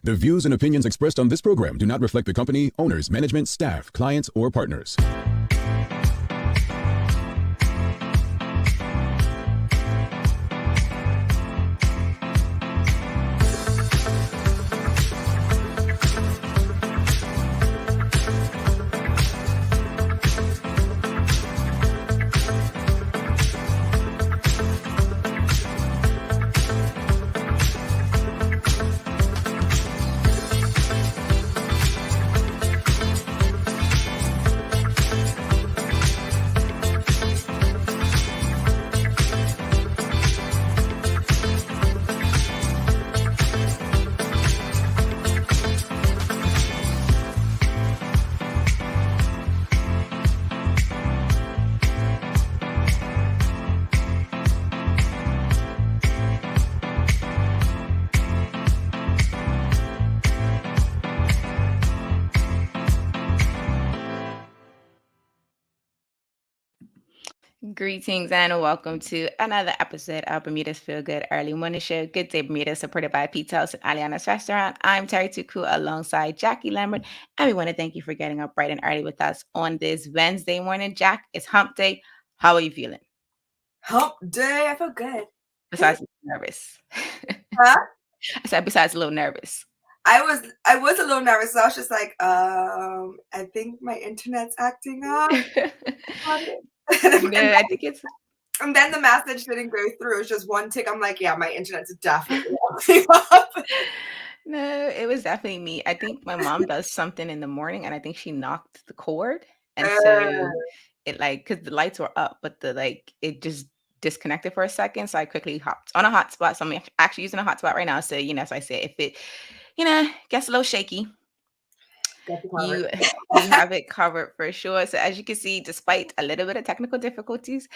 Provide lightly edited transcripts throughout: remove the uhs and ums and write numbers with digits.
The views and opinions expressed on this program do not reflect the company, owners, management, staff, clients, or partners. Greetings and welcome to another episode of Bermuda's Feel Good Early Morning Show. Good Day Bermuda, supported by Pizza House and Aliana's Restaurant. I'm Terri Tuku alongside Jackie Lambert, and we want to thank you for getting up bright and early with us on this Wednesday morning. Jack, it's hump day. How are you feeling? Hump day, I feel good. Besides nervous. Huh? I said besides a little nervous. I was a little nervous. So I was just like, I think my internet's acting up. No, I think it's. And then the message didn't go through. It was just one tick. I'm like, yeah, my internet's definitely acting up. No, it was definitely me. I think my mom does something in the morning, and I think she knocked the cord, and so it because the lights were up, but it just disconnected for a second. So I quickly hopped on a hotspot. So I'm actually using a hotspot right now. So as I said, if it gets a little shaky, you have it covered for sure. So as you can see, despite a little bit of technical difficulties,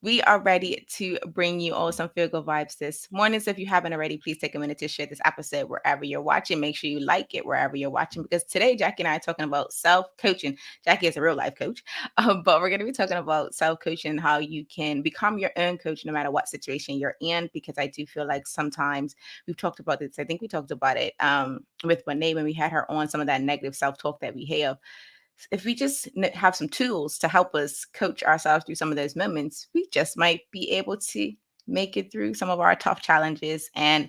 we are ready to bring you all some feel good vibes this morning. So if you haven't already, please take a minute to share this episode wherever you're watching. Make sure you like it wherever you're watching, because today Jackie and I are talking about self-coaching. Jackie is a real life coach, but we're going to be talking about self-coaching and how you can become your own coach no matter what situation you're in, because I do feel like sometimes we've talked about this. I think we talked about it with Renee when we had her on, some of that negative self-talk that we have. If we just have some tools to help us coach ourselves through some of those moments, we just might be able to make it through some of our tough challenges and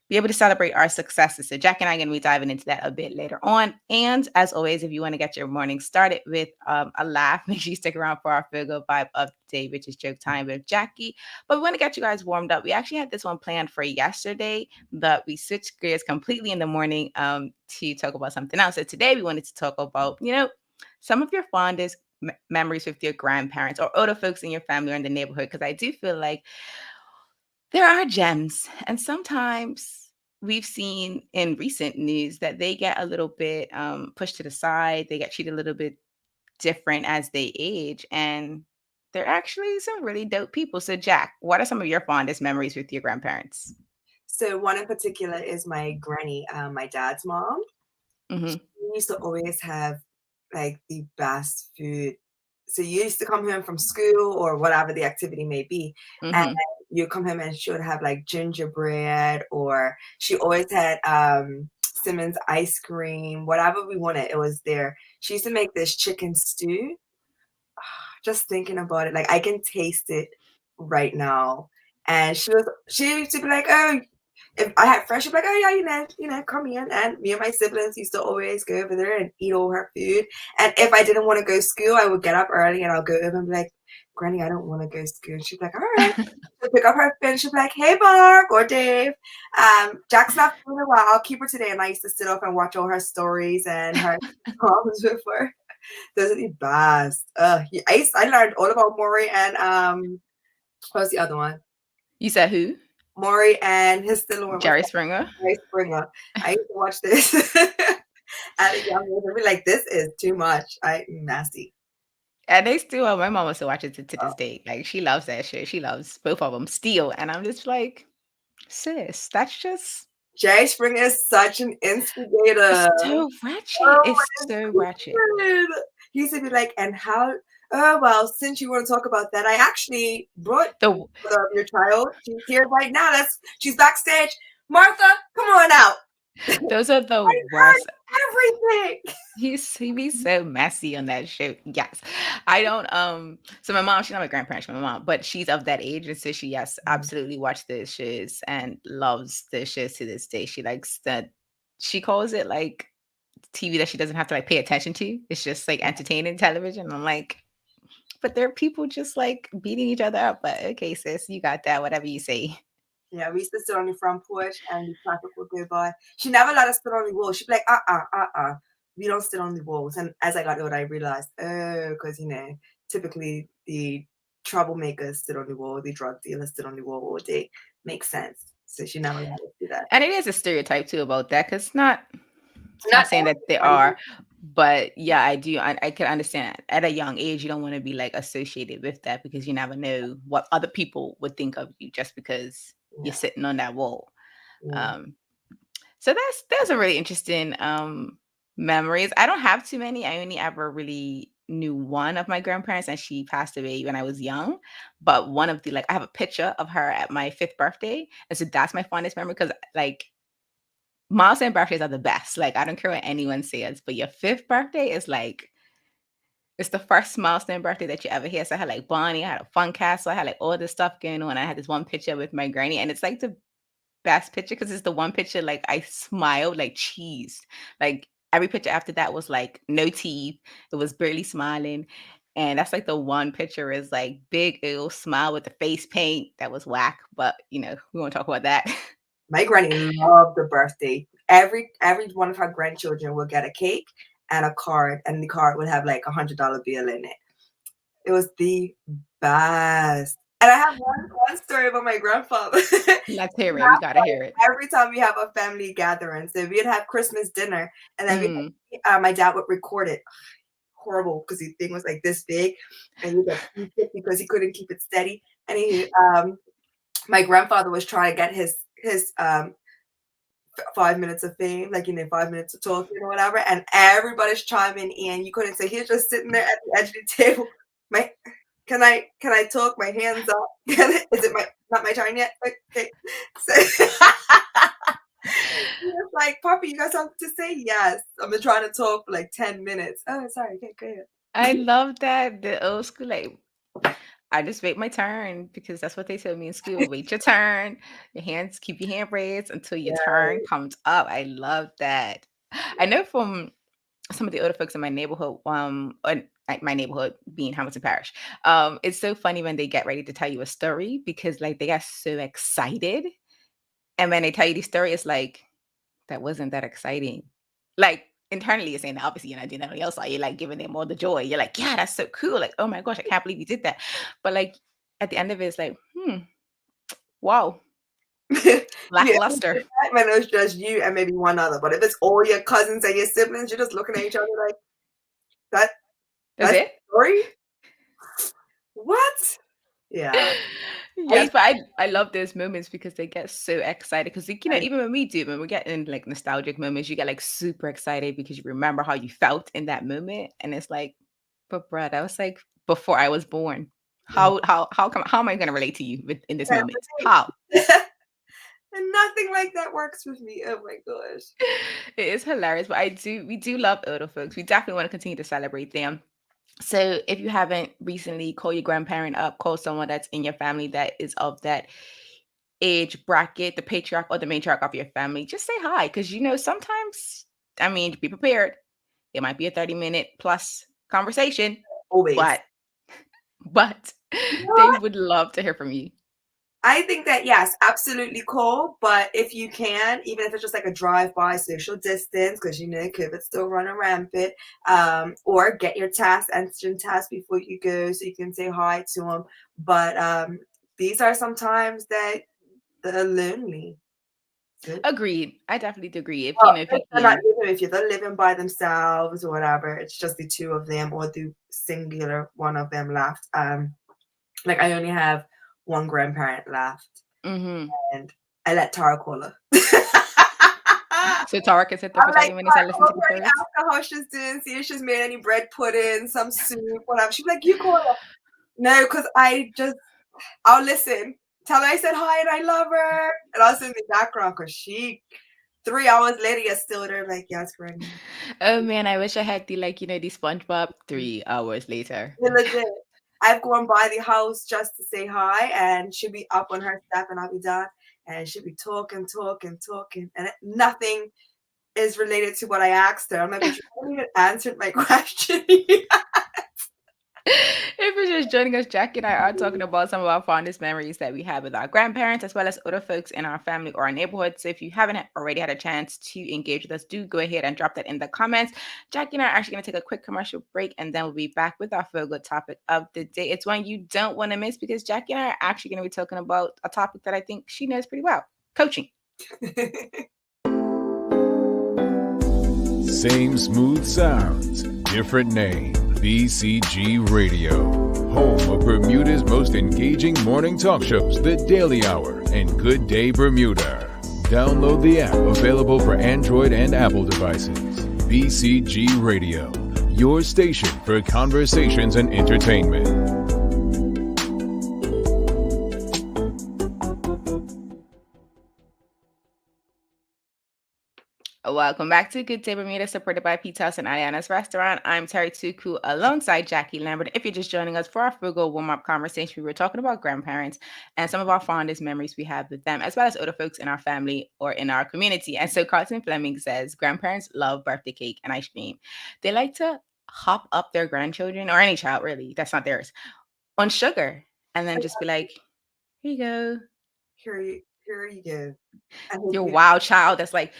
be able to celebrate our successes. So Jack and I are going to be diving into that a bit later on. And as always, if you want to get your morning started with a laugh, make sure you stick around for our feel good vibe of the day, which is joke time with Jackie. But we want to get you guys warmed up. We actually had this one planned for yesterday, but we switched gears completely in the morning to talk about something else. So today we wanted to talk about, some of your fondest memories with your grandparents or older folks in your family or in the neighborhood, because I do feel like there are gems, and sometimes we've seen in recent news that they get a little bit pushed to the side. They get treated a little bit different as they age, and they're actually some really dope people. So Jack, what are some of your fondest memories with your grandparents? So one in particular is my granny, my dad's mom. Mm-hmm. She used to always have like the best food. So you used to come home from school or whatever the activity may be, and you come home and she would have like gingerbread, or she always had Simmons ice cream, whatever we wanted, it was there. She used to make this chicken stew. Just thinking about it, like I can taste it right now. And she used to be like, oh, if I had fresh, she'd be like, oh yeah, come in. And me and my siblings used to always go over there and eat all her food. And if I didn't want to go to school, I would get up early and I'll go over and be like, Granny, I don't want to go to school. And she'd be like, all right. She'll pick up her pen. She'd be like, hey, Mark or Dave. Jack's not feeling a while. I'll keep her today. And I used to sit up and watch all her stories and her comments with her. Those are the best. I learned all about Maury and what was the other one? You said who? Maury and his still one. Jerry Springer. Jerry Springer. I used to watch this at a young age. I'd be like, this is too much. Nasty. And they still, my mom still watches it to this day. Like, she loves that shit. She loves both of them still. And I'm just like, sis, that's just. Jerry Springer is such an instigator. It's so ratchet. It's so ratchet. He used to be like, and how, oh, well, since you want to talk about that, I actually brought your child. She's here right now. She's backstage. Martha, come on out. Those are the I worst. heard everything. He be so messy on that show. Yes. I don't so my mom, she's not my grandparents, my mom, but she's of that age. And so she yes, absolutely watched those shows and loves those shows to this day. She likes that she calls it like TV that she doesn't have to like pay attention to. It's just like entertaining television. I'm like, but there are people just like beating each other up. But okay, sis, you got that, whatever you say. Yeah, we used to sit on the front porch and the traffic would go by. She never let us sit on the wall. She'd be like, we don't sit on the walls. And as I got older, I realized, oh, because, typically the troublemakers sit on the wall, the drug dealers sit on the wall all day. Makes sense. So she never let us do that. And it is a stereotype too about that because not Not saying that they everybody. are, but yeah, I do. I can understand at a young age, you don't want to be like associated with that because you never know what other people would think of you just because you're Yeah, sitting on that wall. yeah. Um, so that's a really interesting memories. I don't have too many. I only ever really knew one of my grandparents, and she passed away when I was young. But one of the like, I have a picture of her at my 5th birthday, and so that's my fondest memory because like milestone birthdays are the best. Like, I don't care what anyone says, but your 5th birthday is like it's the first milestone birthday that you ever hear. So I had like Bonnie, I had a fun castle, I had like all this stuff going on. I had this one picture with my granny, and it's like the best picture because it's the one picture like I smiled like cheese. Like every picture after that was like no teeth. It was barely smiling. And that's like the one picture is like big ill smile with the face paint. That was whack, but we won't talk about that. My granny loved the birthday. Every one of her grandchildren will get a cake and a card, and the card would have like $100 bill in it. It was the best. And I have one story about my grandfather. Let's hear it. We gotta hear it. Every time we have a family gathering, so we'd have Christmas dinner, and then my dad would record it. Horrible because the thing was like this big, and you get sick because he couldn't keep it steady. And my grandfather was trying to get his 5 minutes of fame, like 5 minutes of talking or whatever, and everybody's chiming in. You couldn't say he's just sitting there at the edge of the table. Can I talk? My hands up. Is it not my turn yet? Okay. So it's like, Papa, you got something to say? Yes. I've been trying to talk for like 10 minutes. Oh, sorry. Okay, go ahead. I love that. The old school, like, I just wait my turn because that's what they told me in school. Wait your turn. Keep your hand raised until your turn comes up. I love that. I know from some of the older folks in my neighborhood, like my neighborhood being Hamilton Parish, it's so funny when they get ready to tell you a story because like they get so excited. And when they tell you the story, it's like, that wasn't that exciting. Like internally, you're saying, obviously, you're not doing that on the outside. You're like giving them all the joy. You're like, yeah, that's so cool. Like, oh my gosh, I can't believe you did that. But like at the end of it, it's like, wow, lackluster. When it's just you and maybe one other, but if it's all your cousins and your siblings, you're just looking at each other like, that's it? Story? What? Yeah. Yes, but I love those moments because they get so excited because like, even when we get in like nostalgic moments, you get like super excited because you remember how you felt in that moment. And it's like, but bruh, that was like before I was born. How am I gonna relate to you in this moment? How? And nothing like that works with me. Oh my gosh. It is hilarious, but we do love older folks. We definitely want to continue to celebrate them. So if you haven't recently, call your grandparent up, call someone that's in your family that is of that age bracket, the patriarch or the matriarch of your family. Just say hi because sometimes, I mean, be prepared. It might be a 30-minute plus conversation, Always. but they would love to hear from you. I think that, yes, absolutely cool. But if you can, even if it's just like a drive-by social distance, because COVID's still running rampant, or get your antigen test before you go so you can say hi to them. But these are some times that they're lonely. Agreed. I definitely agree. If they're living by themselves or whatever, it's just the two of them or the singular one of them left. Like I only have one grandparent left, and I let Tara call her. So Tara can sit there for 30 minutes and listen to the stories? Ask her how she's doing, see if she's made any bread pudding, some soup, whatever. She's like, you call her. No, because I'll listen. Tell her I said hi and I love her. And I'll sit in the background because she 3 hours later, you're still there, like, yes, Granny. Oh man, I wish I had the like, the SpongeBob 3 hours later. You're legit. I've gone by the house just to say hi, and she'll be up on her step, and I'll be down, and she'll be talking, and nothing is related to what I asked her. I'm like, but you haven't even answered my question. If you're just joining us, Jackie and I are talking about some of our fondest memories that we have with our grandparents, as well as other folks in our family or our neighborhood. So if you haven't already had a chance to engage with us, do go ahead and drop that in the comments. Jackie and I are actually going to take a quick commercial break, and then we'll be back with our feel good topic of the day. It's one you don't want to miss because Jackie and I are actually going to be talking about a topic that I think she knows pretty well: coaching. Same smooth sounds, different name. BCG Radio, home of Bermuda's most engaging morning talk shows, The Daily Hour and Good Day Bermuda. Download the app, available for Android and Apple devices. BCG Radio, your station for conversations and entertainment. Welcome back to Good Day Bermuda, supported by Pete's House and Ariana's Restaurant. I'm Terri Tuku alongside Jackie Lambert. If you're just joining us for our frugal warm-up conversation, we were talking about grandparents and some of our fondest memories we have with them, as well as other folks in our family or in our community. And so Carlton Fleming says, grandparents love birthday cake and ice cream. They like to hop up their grandchildren, or any child really, that's not theirs, on sugar, and then just be like, here you go. Here you go. Your wild child that's like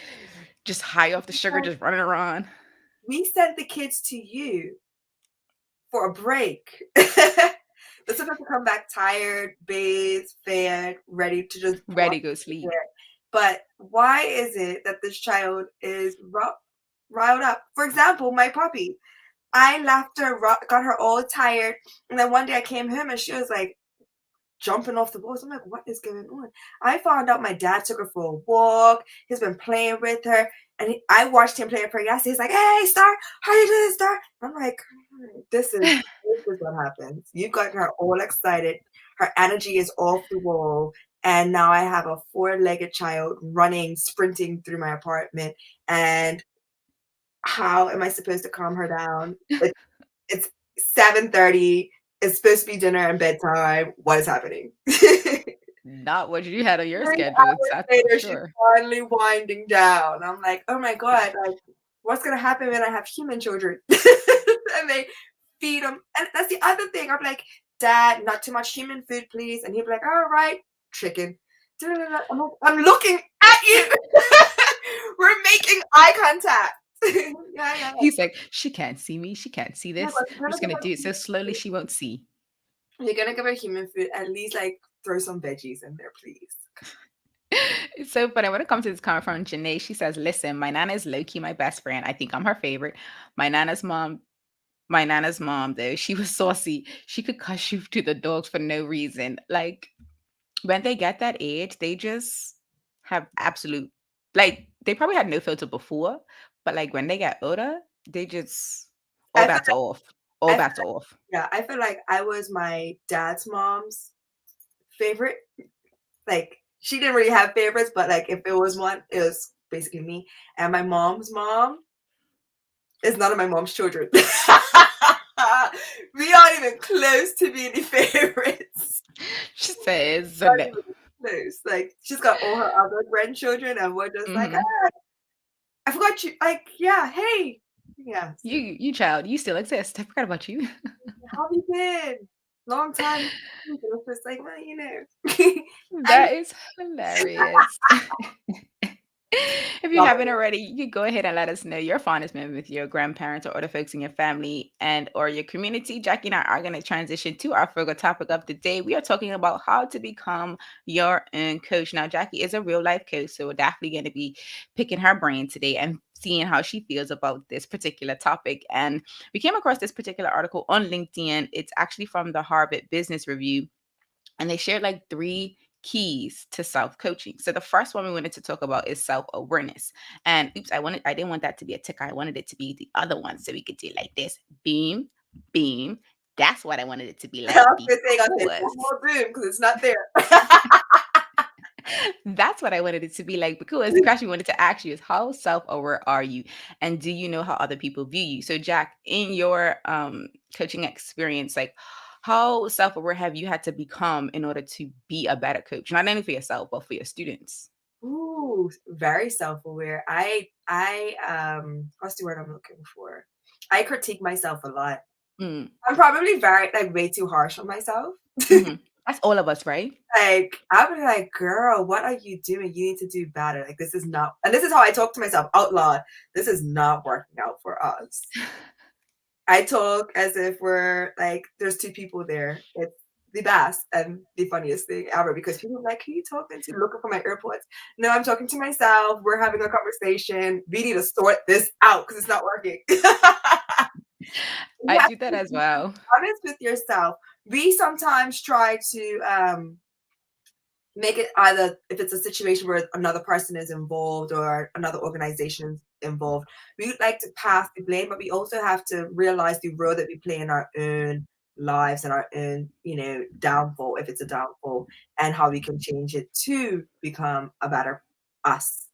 just high off the sugar, just running around. We sent the kids to you for a break. They're supposed to come back tired, bathed, fed, ready to go sleep. But why is it that this child is riled up? For example, my puppy. I left her, got her all tired, and then one day I came home and she was like jumping off the walls. I'm like, what is going on? I found out my dad took her for a walk. He's been playing with her, and I watched him play with her yesterday. He's like, hey, Star, how you doing, Star? I'm like, this is what happens. You got her all excited. Her energy is off the wall, and now I have a 4-legged child running, sprinting through my apartment, and how am I supposed to calm her down? It's 7:30. It's supposed to be dinner and bedtime. What is happening? Not what you had on your schedule. That's for sure. She's finally winding down. I'm like, oh my God, like, what's gonna happen when I have human children? And they feed them. And that's the other thing. I'm like, Dad, not too much human food, please. And he'd be like, all right, chicken. I'm looking at you. We're making eye contact. Yeah. He's like, she can't see me. She can't see this. I'm just gonna do it so slowly she won't see. You're gonna give her human food. At least like throw some veggies in there, please. It's so funny. When it comes to this comment from Janae, she says, listen, my Nana is low-key my best friend. I think I'm her favorite. My Nana's mom, though, she was saucy. She could cuss you to the dogs for no reason. Like, when they get that age, they just have absolute, like, they probably had no filter before, but like when they get older, they just, all bets off. All bets off. Yeah, I feel like I was my dad's mom's favorite. Like, she didn't really have favorites, but like if it was one, it was basically me. And my mom's mom is none of my mom's children. We aren't even close to being the favorites. She says, close. Like, she's got all her other grandchildren, and we're just like, I forgot you. Like, yeah, hey, yeah. You child, you still exist. I forgot about you. How have you been? Long time. It's like, well, you know. That is hilarious. If you haven't already, you could go ahead and let us know your fondest memory with your grandparents or other folks in your family and or your community. Jackie and I are going to transition to our frugal topic of the day. We are talking about how to become your own coach. Now, Jackie is a real life coach, so we're definitely going to be picking her brain today and seeing how she feels about this particular topic. And we came across this particular article on LinkedIn. It's actually from the Harvard Business Review, and they shared like 3 keys to self-coaching. So the first one we wanted to talk about is self-awareness. And I didn't want that to be a ticker. I wanted it to be the other one. So we could do like this. Beam, beam. That's what I wanted it to be like. I was going to say, one more boom, because it's not there. That's what I wanted it to be like, because the question we wanted to ask you is, how self-aware are you? And do you know how other people view you? So Jack, in your coaching experience, like how self-aware have you had to become in order to be a better coach? Not only for yourself, but for your students. Ooh, very self-aware. What's the word I'm looking for? I critique myself a lot. Mm. I'm probably very like way too harsh on myself. Mhm. That's all of us, right? Like I would be like, girl, what are you doing? You need to do better. Like this is not, and this is how I talk to myself out loud. This is not working out for us. I talk as if we're like there's two people there. It's the best and the funniest thing ever because people are like, who are you talking to? Looking for my AirPods. No, I'm talking to myself. We're having a conversation. We need to sort this out because it's not working. I Yeah, do that as well. honest with yourself. We sometimes try to make it either if it's a situation where another person is involved or another organization is involved, we would like to pass the blame, but we also have to realize the role that we play in our own lives and our own, downfall, if it's a downfall, and how we can change it to become a better us.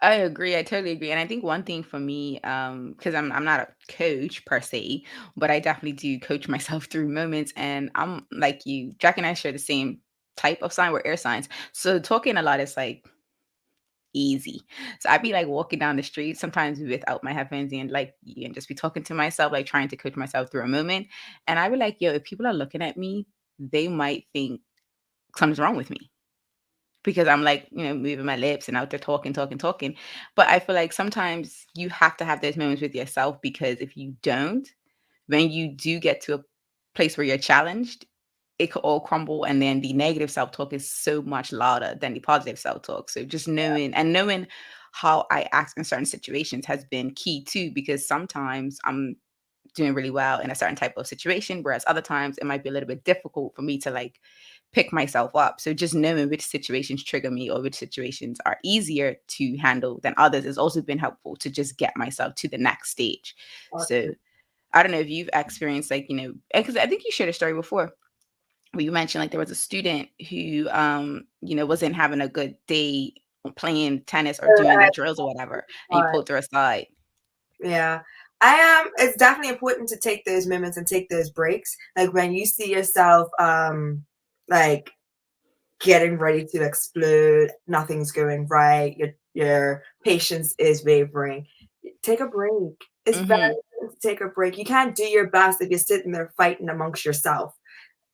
I agree. I totally agree. And I think one thing for me, because I'm not a coach per se, but I definitely do coach myself through moments. And I'm like you, Jack and I share the same type of sign. We're air signs. So talking a lot is like easy. So I'd be like walking down the street sometimes without my headphones in, like, and just be talking to myself, like trying to coach myself through a moment. And I'd be like, yo, if people are looking at me, they might think something's wrong with me because I'm like, moving my lips and out there talking, talking, talking. But I feel like sometimes you have to have those moments with yourself, because if you don't, when you do get to a place where you're challenged, it could all crumble. And then the negative self talk is so much louder than the positive self talk. So just knowing how I act in certain situations has been key too, because sometimes I'm doing really well in a certain type of situation, whereas other times it might be a little bit difficult for me to like pick myself up. So just knowing which situations trigger me or which situations are easier to handle than others has also been helpful to just get myself to the next stage. So I don't know if you've experienced like, because I think you shared a story before where you mentioned like there was a student who wasn't having a good day playing tennis or doing the drills or whatever, and you pulled her aside. Yeah. I am it's definitely important to take those moments and take those breaks. Like when you see yourself like getting ready to explode, nothing's going right, your patience is wavering. Take a break. It's very Hmm. important to take a break. You can't do your best if you're sitting there fighting amongst yourself.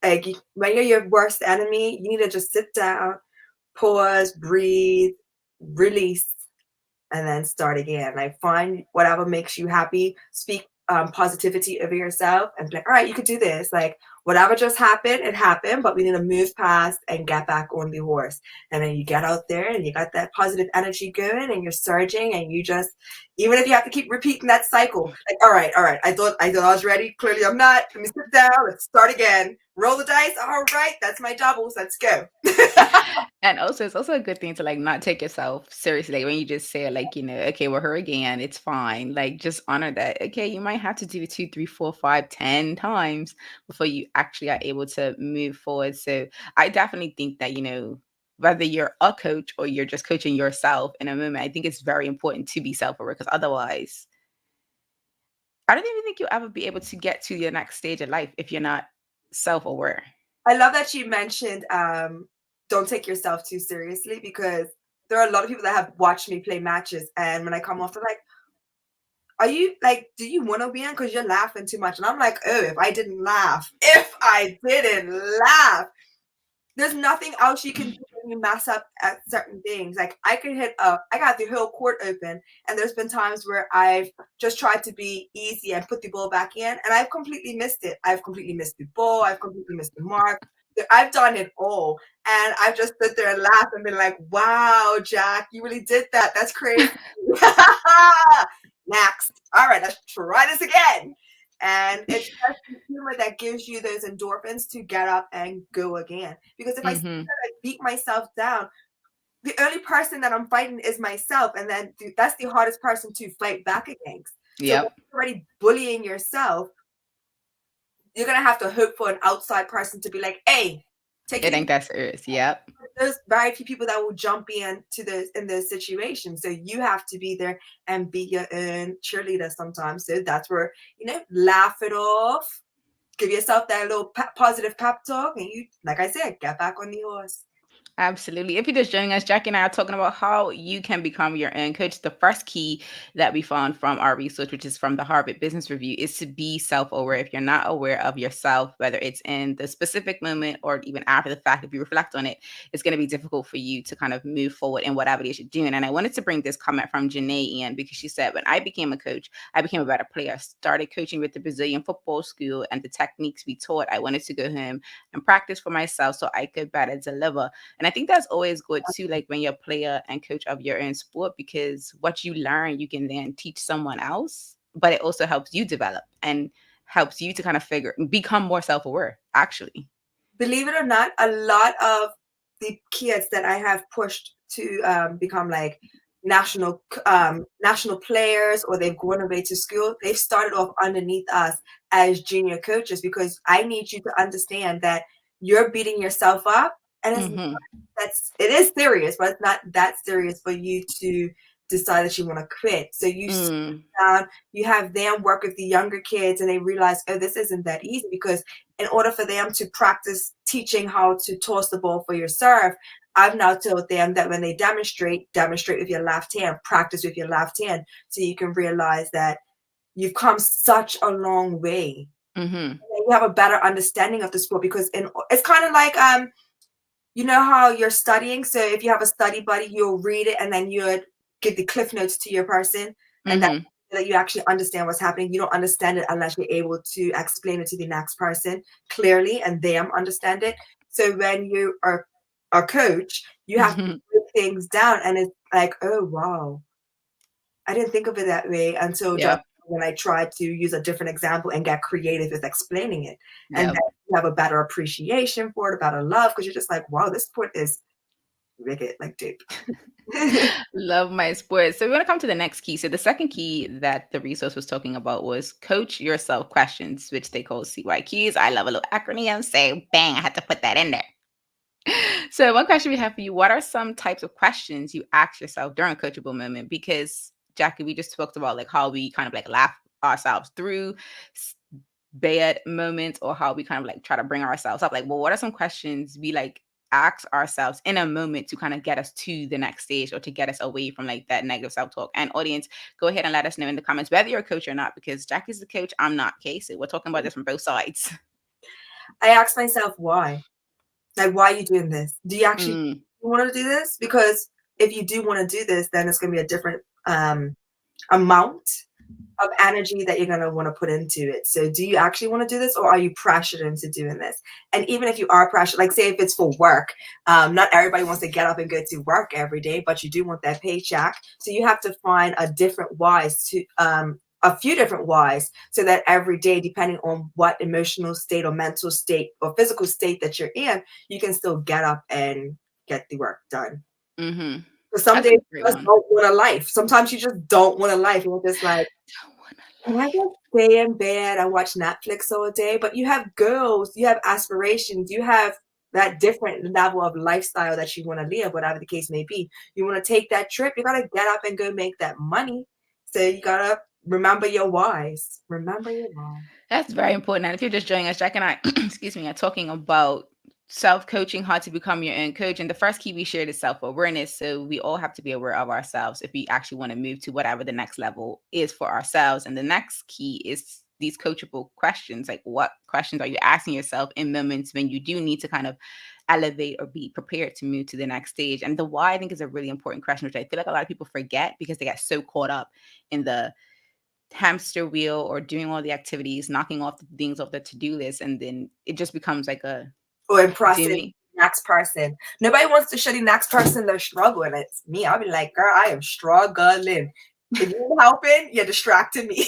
Like when you're your worst enemy, you need to just sit down, pause, breathe, release, and then start again. Like find whatever makes you happy. Speak positivity over yourself and be like, all right, you could do this. Like whatever just happened, it happened, but we need to move past and get back on the horse. And then you get out there and you got that positive energy going and you're surging and you just, even if you have to keep repeating that cycle, like, all right, I thought I was ready. Clearly I'm not. Let me sit down. Let's start again. Roll the dice. All right, that's my doubles. Let's go. And also, it's also a good thing to like not take yourself seriously. Like when you just say like, okay, we're her again, it's fine. Like just honor that. Okay, you might have to do it 2, 3, 4, 5, 10 times before you actually are able to move forward. So I definitely think that, whether you're a coach or you're just coaching yourself in a moment, I think it's very important to be self-aware, because otherwise, I don't even think you'll ever be able to get to your next stage of life if you're not self-aware. I love that you mentioned don't take yourself too seriously because there are a lot of people that have watched me play matches, and when I come off, they're like, "Are you like? Do you want to be in? Because you're laughing too much." And I'm like, "Oh, if I didn't laugh, there's nothing else you can do when you mess up at certain things. Like I could hit up, I got the whole court open, and there's been times where I've just tried to be easy and put the ball back in, and I've completely missed it. I've completely missed the ball. I've completely missed the mark. I've done it all, and I've just stood there and laughed and been like, "Wow, Jack, you really did that. That's crazy." Next, all right, let's try this again. And it's just the humor that gives you those endorphins to get up and go again. Because if I Hmm. beat myself down, the only person that I'm fighting is myself. And then that's the hardest person to fight back against. So when Yep. you're already bullying yourself, you're going to have to hope for an outside person to be like, hey, take It it easy. ain't that serious. Yep. there's very few people that will jump in those situations. So you have to be there and be your own cheerleader sometimes. So that's where, laugh it off, give yourself that little positive pep talk, and you, like I said, get back on the horse. Absolutely. If you're just joining us, Jackie and I are talking about how you can become your own coach. The first key that we found from our research, which is from the Harvard Business Review, is to be self-aware. If you're not aware of yourself, whether it's in the specific moment or even after the fact, if you reflect on it, it's going to be difficult for you to kind of move forward in whatever it is you're doing. And I wanted to bring this comment from Janae in, because she said, when I became a coach, I became a better player. I started coaching with the Brazilian football school, and the techniques we taught, I wanted to go home and practice for myself so I could better deliver. And I think that's always good too, like when you're a player and coach of your own sport, because what you learn, you can then teach someone else, but it also helps you develop and helps you to kind of become more self-aware, actually. Believe it or not, a lot of the kids that I have pushed to become like national players, or they've gone away to school, they've started off underneath us as junior coaches, because I need you to understand that you're beating yourself up, and it is serious, but it's not that serious for you to decide that you want to quit. So you sit down, you have them work with the younger kids, and they realize, oh, this isn't that easy, because in order for them to practice teaching how to toss the ball for your serve, I've now told them that when they demonstrate with your left hand, practice with your left hand, so you can realize that you've come such a long way. You have a better understanding of the sport, because it's kind of like you know how you're studying. So if you have a study buddy, you'll read it and then you'd give the cliff notes to your person, and that you actually understand what's happening. You don't understand it unless you're able to explain it to the next person clearly and them understand it. So when you are a coach, you have to put things down, and it's like, oh wow, I didn't think of it that way until just when I tried to use a different example and get creative with explaining it. And then you have a better appreciation for it, a better love, because you're just like, wow, this sport is wicked, like deep. Love my sport. So we want to come to the next key. So the second key that the resource was talking about was coach yourself questions, which they call CYQs. I love a little acronym, so bang, I had to put that in there. So one question we have for you: what are some types of questions you ask yourself during a coachable moment? Because Jackie, we just talked about like how we kind of like laugh ourselves through bad moments, or how we kind of like try to bring ourselves up. Like, well, what are some questions we like ask ourselves in a moment to kind of get us to the next stage, or to get us away from like that negative self-talk? And audience, go ahead and let us know in the comments whether you're a coach or not, because Jackie's the coach, I'm not, Casey. We're talking about this from both sides. I ask myself why. Like, why are you doing this? Do you actually want to do this? Because if you do want to do this, then it's going to be a different amount of energy that you're going to want to put into it. So do you actually want to do this, or are you pressured into doing this? And even if you are pressured, like say if it's for work, not everybody wants to get up and go to work every day, but you do want that paycheck. So you have to find a few different whys, so that every day, depending on what emotional state or mental state or physical state that you're in, you can still get up and get the work done. Because some days you just don't want a life. Sometimes you just don't want a life. You're just like, can I just stay in bed and watch Netflix all day? But you have goals, you have aspirations, you have that different level of lifestyle that you want to live, whatever the case may be. You want to take that trip, you got to get up and go make that money. So you got to remember your whys. Remember your why. That's very important. And if you're just joining us, Jack and I, excuse me, are talking about self-coaching, how to become your own coach. And the first key we shared is self-awareness. So we all have to be aware of ourselves if we actually want to move to whatever the next level is for ourselves. And the next key is these coachable questions. Like, what questions are you asking yourself in moments when you do need to kind of elevate or be prepared to move to the next stage? And the why, I think, is a really important question, which I feel like a lot of people forget because they get so caught up in the hamster wheel or doing all the activities, knocking off the things off the to-do list, and then it just becomes like a impressive next person. Nobody wants to show the next person they're struggling. It's me. I'll be like, girl, I am struggling. If you're helping, you're distracting me.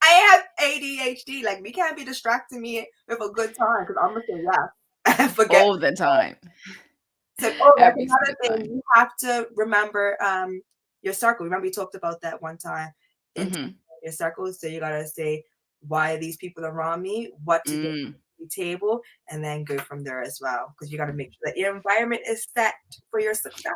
I have ADHD. Like, we can't be distracting me with a good time, because I'm gonna say yes. Forget all the time. So, that's another thing. You have to remember your circle. Remember, we talked about that one time. Your circle. So you gotta say, why are these people around me? What do they table, and then go from there as well. Because you got to make sure that your environment is set for your success.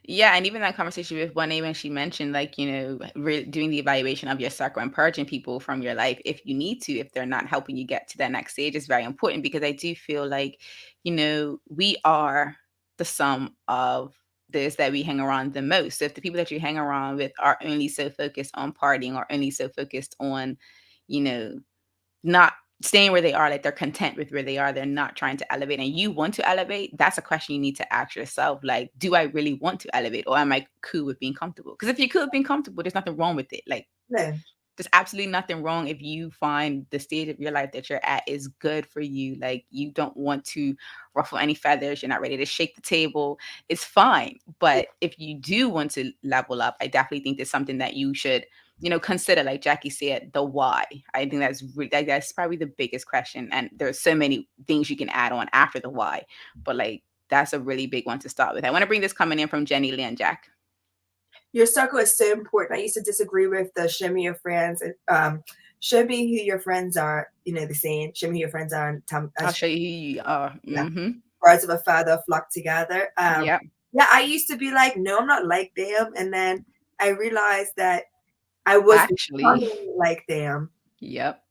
Yeah, and even that conversation with one when she mentioned, like, doing the evaluation of your circle and purging people from your life if you need to, if they're not helping you get to that next stage is very important because I do feel like, we are the sum of those that we hang around the most. So if the people that you hang around with are only so focused on partying or only so focused on, you know, not staying where they are, like they're content with where they are, they're not trying to elevate, and you want to elevate, that's a question you need to ask yourself. Like, do I really want to elevate, or am I cool with being comfortable? Because if you're cool with being comfortable, there's nothing wrong with it. Like, No. there's absolutely nothing wrong if you find the stage of your life that you're at is good for you. Like, you don't want to ruffle any feathers, you're not ready to shake the table, it's fine. But if you do want to level up, I definitely think there's something that you should consider, like Jacky said, the why. I think that's probably the biggest question. And there's so many things you can add on after the why, but like that's a really big one to start with. I want to bring this coming in from Jenny Lee and Jack. Your circle is so important. I used to disagree with the show me your friends. Show me who your friends are. The saying, show me who your friends are. And I'll show you who you are. Yeah. Mm-hmm. Birds of a feather flock together. Yeah. Yeah, I used to be like, no, I'm not like them. And then I realized that I was becoming like them. Yep.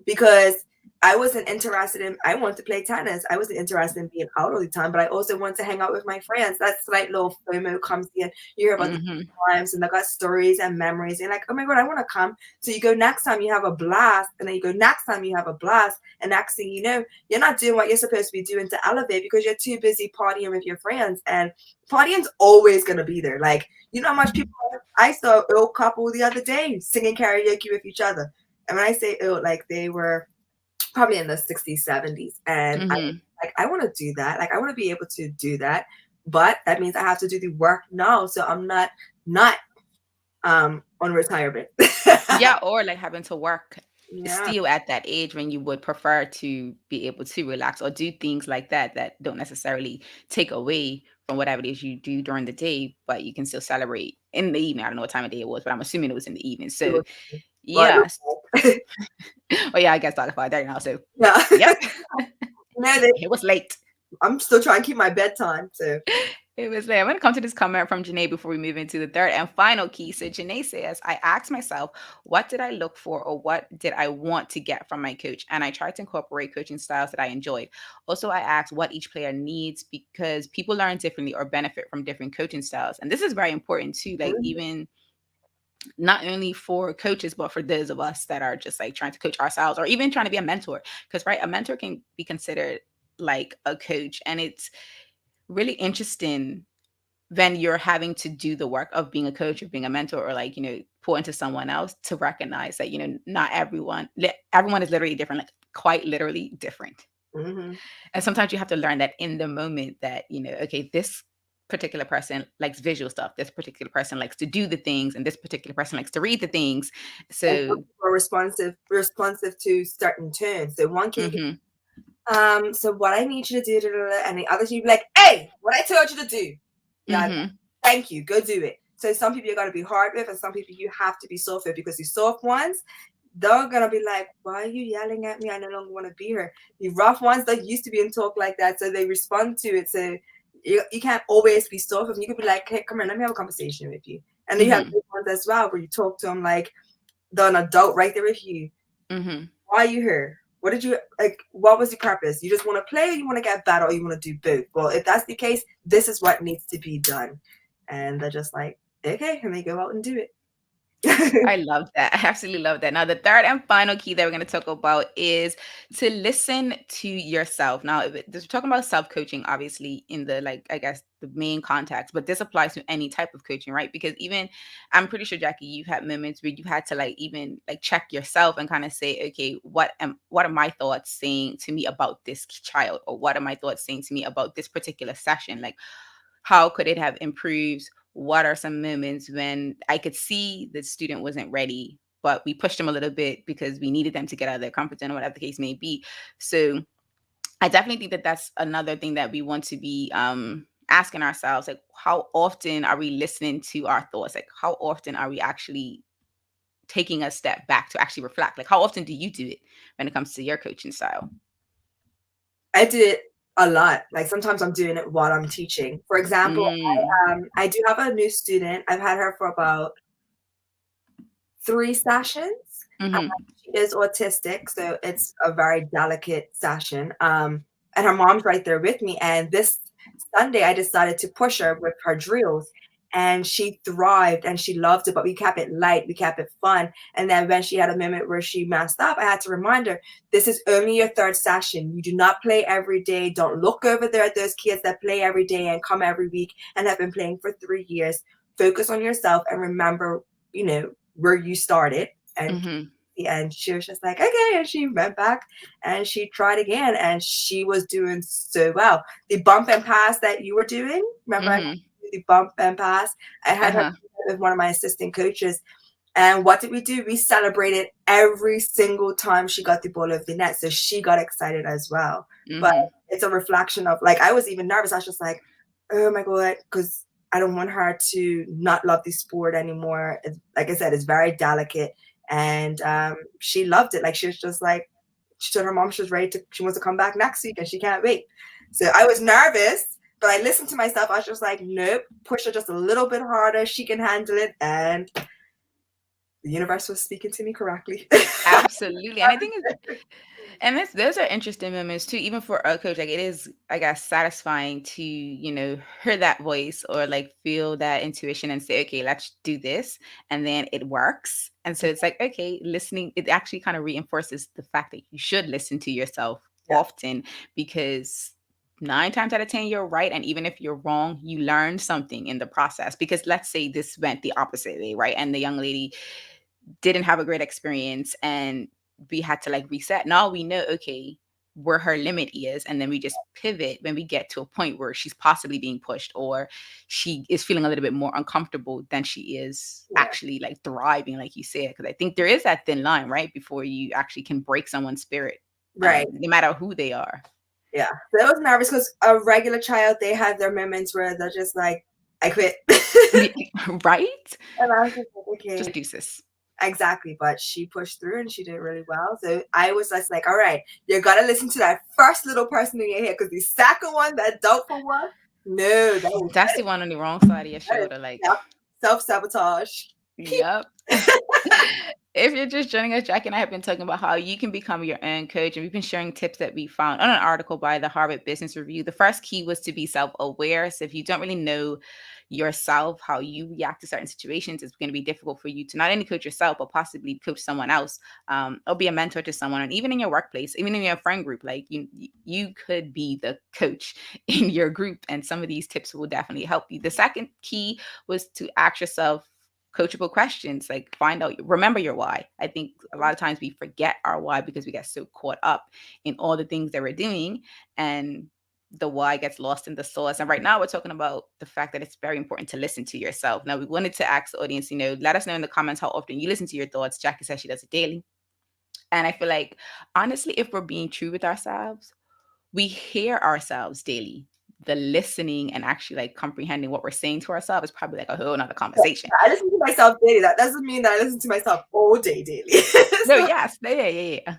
Because I wasn't interested in, I wanted to play tennis. I wasn't interested in being out all the time, but I also want to hang out with my friends. That slight little FOMO comes in. You hear about the times and they got stories and memories. And like, oh my God, I want to come. So you go next time you have a blast. And then you go next time you have a blast. And next thing you know, you're not doing what you're supposed to be doing to elevate because you're too busy partying with your friends. And partying's always going to be there. Like, you know how much people, I saw an old couple the other day singing karaoke with each other. And when I say old, like they were probably in the 60s, 70s. And I want to do that. Like, I want to be able to do that. But that means I have to do the work now. So I'm not on retirement. Yeah, or like having to work still at that age when you would prefer to be able to relax or do things like that don't necessarily take away from whatever it is you do during the day, but you can still celebrate in the evening. I don't know what time of day it was, but I'm assuming it was in the evening. So yes. Oh yeah, I guess that's 5:30 now. So yeah. Yep. It was late. I'm still trying to keep my bedtime. So it was late. I'm going to come to this comment from Janae before we move into the third and final key. So Janae says, I asked myself, what did I look for or what did I want to get from my coach? And I tried to incorporate coaching styles that I enjoyed. Also, I asked what each player needs because people learn differently or benefit from different coaching styles. And this is very important too. Like even not only for coaches, but for those of us that are just like trying to coach ourselves or even trying to be a mentor. Because a mentor can be considered like a coach. And it's really interesting when you're having to do the work of being a coach or being a mentor or like, pour into someone else to recognize that, not everyone is literally different, like quite literally different. And sometimes you have to learn that in the moment that, okay, this particular person likes visual stuff. This particular person likes to do the things, and this particular person likes to read the things. So we're responsive to certain turns. So one kid, so what I need you to do, and the others you be like, hey, what I told you to do. Yeah, thank you. Go do it. So some people you're gonna be hard with, and some people you have to be soft with because the soft ones, they're gonna be like, why are you yelling at me? I no longer want to be here. The rough ones, they used to be in talk like that, so they respond to it. So you can't always be soft with them. You could be like, hey, come on, let me have a conversation with you. And then you have big ones as well where you talk to them like they're an adult right there with you. Why are you here? What did you like? What was the purpose? You just want to play, or you want to get better, or you want to do both? Well, if that's the case, this is what needs to be done. And they're just like, okay, and they go out and do it. I love that. I absolutely love that. Now, the third and final key that we're going to talk about is to listen to yourself. Now, we're talking about self-coaching, obviously, in the, like, I guess, the main context, but this applies to any type of coaching, right? Because even, I'm pretty sure, Jacky, you've had moments where you had to, like, even, like, check yourself and kind of say, okay, what are my thoughts saying to me about this child? Or what are my thoughts saying to me about this particular session? Like, how could it have improved? What are some moments when I could see the student wasn't ready, but we pushed them a little bit because we needed them to get out of their comfort zone or whatever the case may be. So I definitely think that that's another thing that we want to be asking ourselves, like, how often are we listening to our thoughts? Like, how often are we actually taking a step back to actually reflect? Like, how often do you do it when it comes to your coaching style? I do it a lot. Like sometimes I'm doing it while I'm teaching. For example, Mm. I do have a new student. I've had her for about 3 sessions. Mm-hmm. She is autistic, so it's a very delicate session. And her mom's right there with me. And this Sunday, I decided to push her with her drills, and she thrived and she loved it. But we kept it light, we kept it fun. And then when she had a moment where she messed up, I had to remind her, this is only your 3rd session. You do not play every day. Don't look over there at those kids that play every day and come every week and have been playing for 3 years. Focus on yourself and remember, where you started. And she was just like, okay. And she went back and she tried again, and she was doing so well. The bump and pass that you were doing, remember, I did the bump and pass? I had her with one of my assistant coaches. And what did we do? We celebrated every single time she got the ball over the net. So she got excited as well. But it's a reflection of, like, I was even nervous. I was just like, oh my God, because I don't want her to not love the sport anymore. Like I said, it's very delicate. And she loved it. Like, she was just like, she told her mom she was ready she wants to come back next week and she can't wait. So I was nervous, but I listened to myself. I was just like, nope, push her just a little bit harder. She can handle it. And the universe was speaking to me correctly. Absolutely. And I think those are interesting moments too, even for a coach. Like, it is, I guess, satisfying to, hear that voice or like feel that intuition and say, okay, let's do this. And then it works. And so it's like, okay, listening, it actually kind of reinforces the fact that you should listen to yourself often, because 9 times out of 10, you're right. And even if you're wrong, you learn something in the process. Because let's say this went the opposite way, right? And the young lady didn't have a great experience and we had to like reset. Now we know, okay, where her limit is. And then we just pivot when we get to a point where she's possibly being pushed or she is feeling a little bit more uncomfortable than she is actually like thriving, like you said. Because I think there is that thin line, right? Before you actually can break someone's spirit, right? No matter who they are. Yeah. So I was nervous because a regular child, they have their moments where they're just like, I quit. Right? And I was just like, okay. Just deuces. Exactly. But she pushed through and she did really well. So I was just like, all right, you got to listen to that first little person in your head, because the second one, that doubtful one, no. That's the one on the wrong side of your shoulder. Like, self-sabotage. Yep. If you're just joining us, Jacky and I have been talking about how you can become your own coach, and we've been sharing tips that we found on an article by the Harvard Business Review. The first key was to be self-aware. So if you don't really know yourself, how you react to certain situations, it's going to be difficult for you to not only coach yourself, but possibly coach someone else, or be a mentor to someone. And even in your workplace, even in your friend group, like you could be the coach in your group, and some of these tips will definitely help you. The second key was to ask yourself coachable questions, like remember your why. I think a lot of times we forget our why because we get so caught up in all the things that we're doing, and the why gets lost in the sauce. And right now we're talking about the fact that it's very important to listen to yourself. Now we wanted to ask the audience, let us know in the comments how often you listen to your thoughts. Jacky says she does it daily. And I feel like, honestly, if we're being true with ourselves, we hear ourselves daily. The listening and actually like comprehending what we're saying to ourselves is probably like a whole nother conversation. I listen to myself daily. That doesn't mean that I listen to myself all day daily. No, yes. Yeah.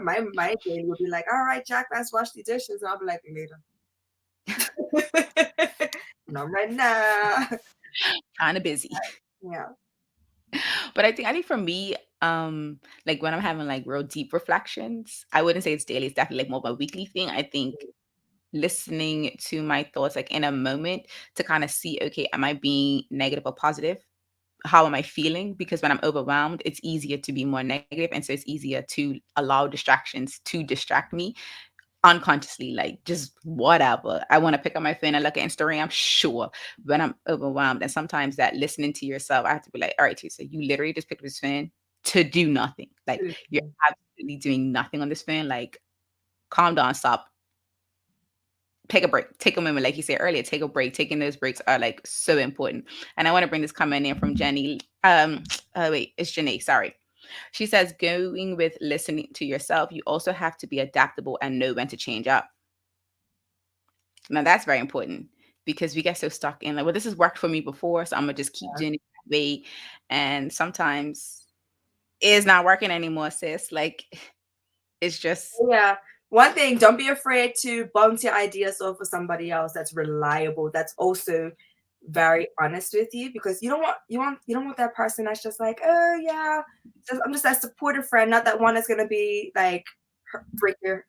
My daily would be like, all right, Jack, let's wash the dishes. And I'll be like, later. Not right now. Kind of busy. Yeah. But I think for me, like when I'm having like real deep reflections, I wouldn't say it's daily. It's definitely like more of a weekly thing. I think listening to my thoughts like in a moment to kind of see, okay, am I being negative or positive? How am I feeling? Because when I'm overwhelmed, it's easier to be more negative. And so it's easier to allow distractions to distract me unconsciously, like just whatever. I want to pick up my phone and look at Instagram, sure, when I'm overwhelmed. And sometimes that listening to yourself, I have to be like, all right, Teresa, you literally just picked up this phone to do nothing. Like you're absolutely doing nothing on this phone. Like, calm down, stop. Take a break, take a moment, like you said earlier, take a break. Taking those breaks are like so important. And I want to bring this comment in from Jenny. It's Janae, sorry. She says, going with listening to yourself, you also have to be adaptable and know when to change up. Now that's very important, because we get so stuck in like, well, this has worked for me before, so I'm gonna just keep doing it way, and sometimes it's not working anymore, sis. Like, it's just Yeah. One thing, don't be afraid to bounce your ideas off of somebody else that's reliable, that's also very honest with you, because you don't want that person that's just like, oh yeah, I'm just that supportive friend, not that one that's gonna be like hurt your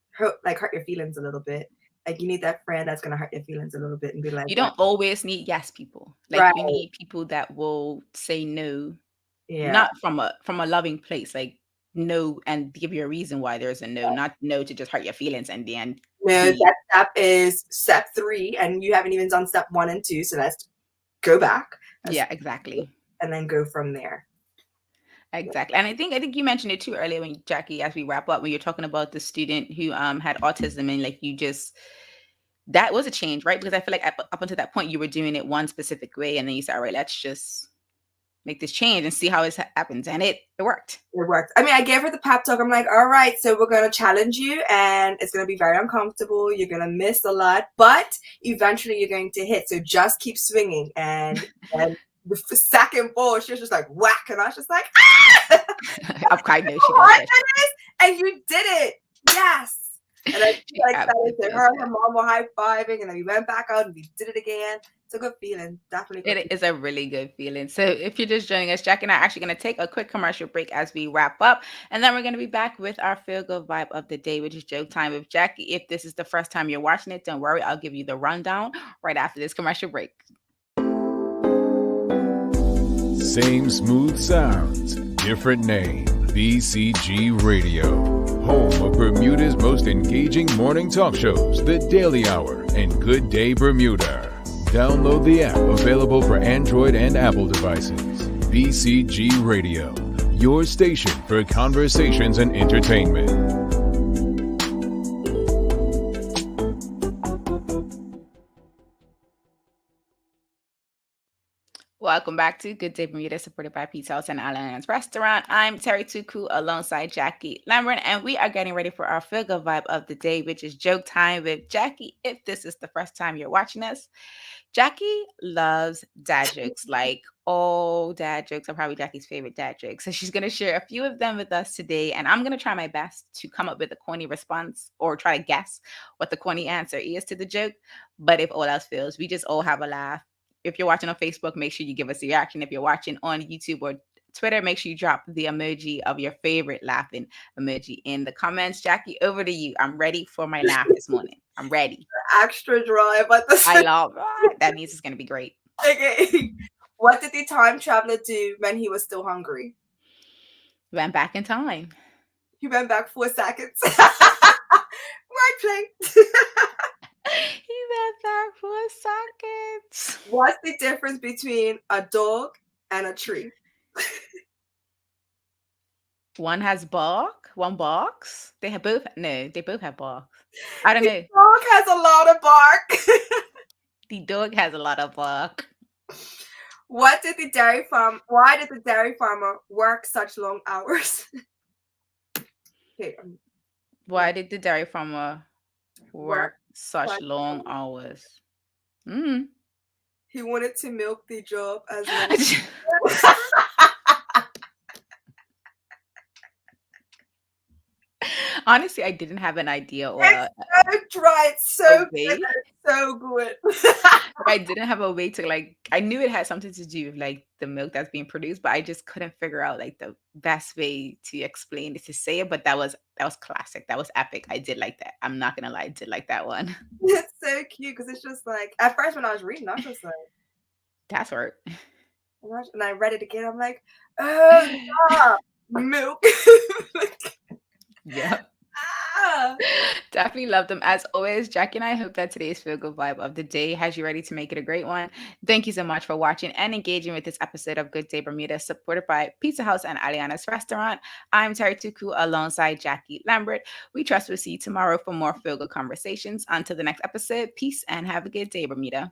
feelings a little bit. Like you need that friend that's gonna hurt your feelings a little bit and be like, you what? don't always need yes people. Like, Right. you need people that will say no, Yeah. not from a loving place, like no, and give you a reason why there's a no, not no to just hurt your feelings and then No, be that step is step 3, and you haven't even done step 1 and 2, so let's go back. yeah, exactly. And then go from there. Exactly. And I think you mentioned it too earlier when Jackie, as we wrap up, when you're talking about the student who had autism, and like you just that was a change, right? Because I feel like up until that point you were doing it one specific way, and then you said, all right, let's just make this change and see how it happens. And it worked. It worked. I mean, I gave her the pep talk. I'm like, all right, so we're going to challenge you, and it's going to be very uncomfortable. You're going to miss a lot, but eventually you're going to hit. So just keep swinging. And the second ball, she was just like, whack. And I was just like, ah! I'm quite know she does it. And you did it. Yes. And I like that. Her and her mom were high-fiving, and then we went back out and we did it again. It's a good feeling. Definitely. It is a really good feeling. So if you're just joining us, Jackie and I are actually going to take a quick commercial break as we wrap up. And then we're going to be back with our feel good vibe of the day, which is joke time with Jackie. If this is the first time you're watching it, don't worry. I'll give you the rundown right after this commercial break. Same smooth sounds, different name. BCG Radio. Home of Bermuda's most engaging morning talk shows, The Daily Hour and Good Day Bermuda. Download the app, available for Android and Apple devices. BCG Radio, your station for conversations and entertainment. Welcome back to Good Day Bermuda, supported by Pizza House and Alliance Restaurant. I'm Terri Tuku alongside Jackie Lambert, and we are getting ready for our feel good vibe of the day, which is joke time with Jackie. If this is the first time you're watching us, Jackie loves dad jokes. Like, all dad jokes are probably Jackie's favorite dad jokes. So she's going to share a few of them with us today, and I'm going to try my best to come up with a corny response or try to guess what the corny answer is to the joke. But if all else fails, we just all have a laugh. If you're watching on Facebook, make sure you give us a reaction. If you're watching on YouTube or Twitter, make sure you drop the emoji of your favorite laughing emoji in the comments. Jackie, over to you. I'm ready for my laugh this morning. I'm ready. Extra dry, but I love that. Means it's going to be great. Okay. What did the time traveler do when he was still hungry? Went back in time. He went back 4 seconds. Right play. He went back 4 seconds. What's the difference between a dog and a tree? One has bark. One barks. They both have bark. I don't know. The dog has a lot of bark. The dog has a lot of bark. Why did the dairy farmer work such long hours? Okay. Why did the dairy farmer work such long hours? He wanted to milk the job as long. Honestly, I didn't have an idea. Or it's so dry. It's so good. So good. I didn't have a way to, like, I knew it had something to do with like the milk that's being produced, but I just couldn't figure out like the best way to explain it, to say it. But that was classic. That was epic. I did like that. I'm not gonna lie, I did like that one. It's so cute because it's just like, at first when I was reading, I was just like, that's right. And I read it again. I'm like, oh yeah, milk. Yeah. Definitely love them. As always, Jackie and I hope that today's feel good vibe of the day has you ready to make it a great one. Thank you so much for watching and engaging with this episode of Good Day Bermuda, supported by Pizza House and Aliana's Restaurant. I'm Terri Tuku alongside Jackie Lambert. We trust we'll see you tomorrow for more feel good conversations. Until the next episode, peace and have a good day, Bermuda.